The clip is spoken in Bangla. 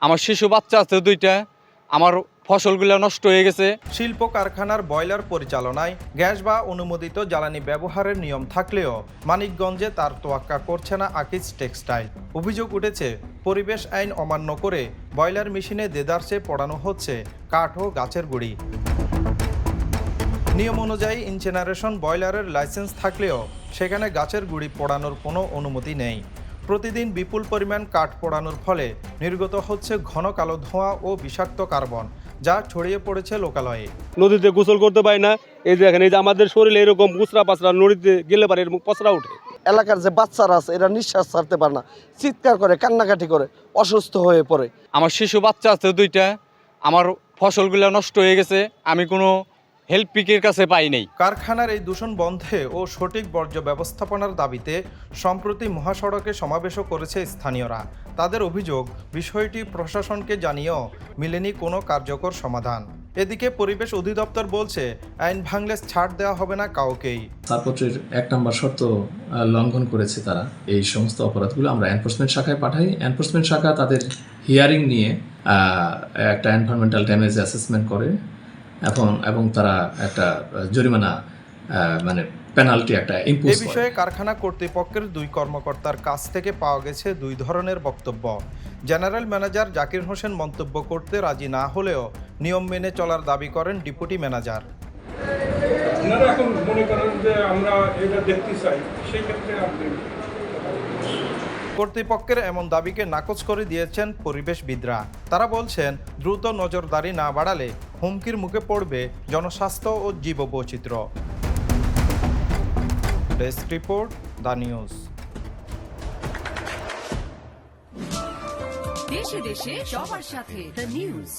আমার শিশু বাচ্চা আছে 2টা, আমার ফসলগুলো নষ্ট হয়ে গেছে। শিল্প কারখানার বয়লার পরিচালনায় গ্যাস বা অনুমোদিত জ্বালানি ব্যবহারের নিয়ম থাকলেও মানিকগঞ্জে তার তোয়াক্কা করছে না আকিজ টেক্সটাইল। অভিযোগ উঠেছে পরিবেশ আইন অমান্য করে বয়লার মেশিনে দেদারসে পোড়ানো হচ্ছে কাঠ ও গাছের গুঁড়ি। নিয়ম অনুযায়ী ইনসিনারেশন বয়লারের লাইসেন্স থাকলেও সেখানে গাছের গুঁড়ি পোড়ানোর কোনো অনুমতি নেই। প্রতিদিন বিপুল পরিমাণ কাঠ পোড়ানোর ফলে নির্গত হচ্ছে ঘন কালো ধোঁয়া ও বিষাক্ত কার্বন, যা ছড়িয়ে পড়েছে লোকালয়ে। নদীতে গোসল করতে পারি না, এই যে এখানে এই যে আমাদের শরীরে এরকম কুচরা পাচরা নদীতে গেলে পারে এরকম পচরা উঠে। এলাকার যে বাচ্চারা আছে এরা নিঃশ্বাস ছাড়তে পারে না, চিৎকার করে, কান্নাকাটি করে, অসুস্থ হয়ে পড়ে। আমার শিশু বাচ্চা আছে 2টা, আমার ফসলগুলো নষ্ট হয়ে গেছে, আমি কোনো হেল্প পিকের কাছে পাই নাই। কারখানার এই দূষণ বন্ধে ও সঠিক বর্জ্য ব্যবস্থাপনার দাবিতে সম্প্রতি মহাসড়কে সমাবেশও করেছে স্থানীয়রা। তাদের অভিযোগ, বিষয়টি প্রশাসনকে জানিয়েও মিলেনি কোনো কার্যকর সমাধান। এদিকে পরিবেশ অধিদপ্তর বলছে আইন ভাঙলে ছাড় দেওয়া হবে না কাউকেই। ছাড়পত্রের 1 নম্বর শর্ত লঙ্ঘন করেছে তারা। এই সমস্ত অপরাধগুলো আমরা এনফোর্সমেন্ট শাখায় পাঠাই। এনফোর্সমেন্ট শাখা তাদের হিয়ারিং নিয়ে একটা এনভায়রনমেন্টাল ড্যামেজ অ্যাসেসমেন্ট করে এবং তারা একটা জরিমানা মানে পেনাল্টি একটা ইম্পোজ করে। এই বিষয়ে কারখানা কর্তৃপক্ষের 2 কর্মকর্তার কাছ থেকে পাওয়া গেছে 2 ধরনের বক্তব্য। জেনারেল ম্যানেজার জাকির হোসেন মন্তব্য করতে রাজি না হলেও নিয়ম মেনে চলার দাবি করেন ডেপুটি ম্যানেজার। আপনারা এখন মনে করেন যে আমরা এটা দেখতে চাই, সেই ক্ষেত্রে আপনি কর্তৃপক্ষের এমন দাবিকে নাকচ করে দিয়েছেন পরিবেশবিদরা। তারা বলছেন দ্রুত নজরদারি না বাড়ালে হুমকির মুখে পড়বে জনস্বাস্থ্য ও জীববৈচিত্র্য। Desk report, the news. দেশে দেশে সবার সাথে দ্য নিউজ।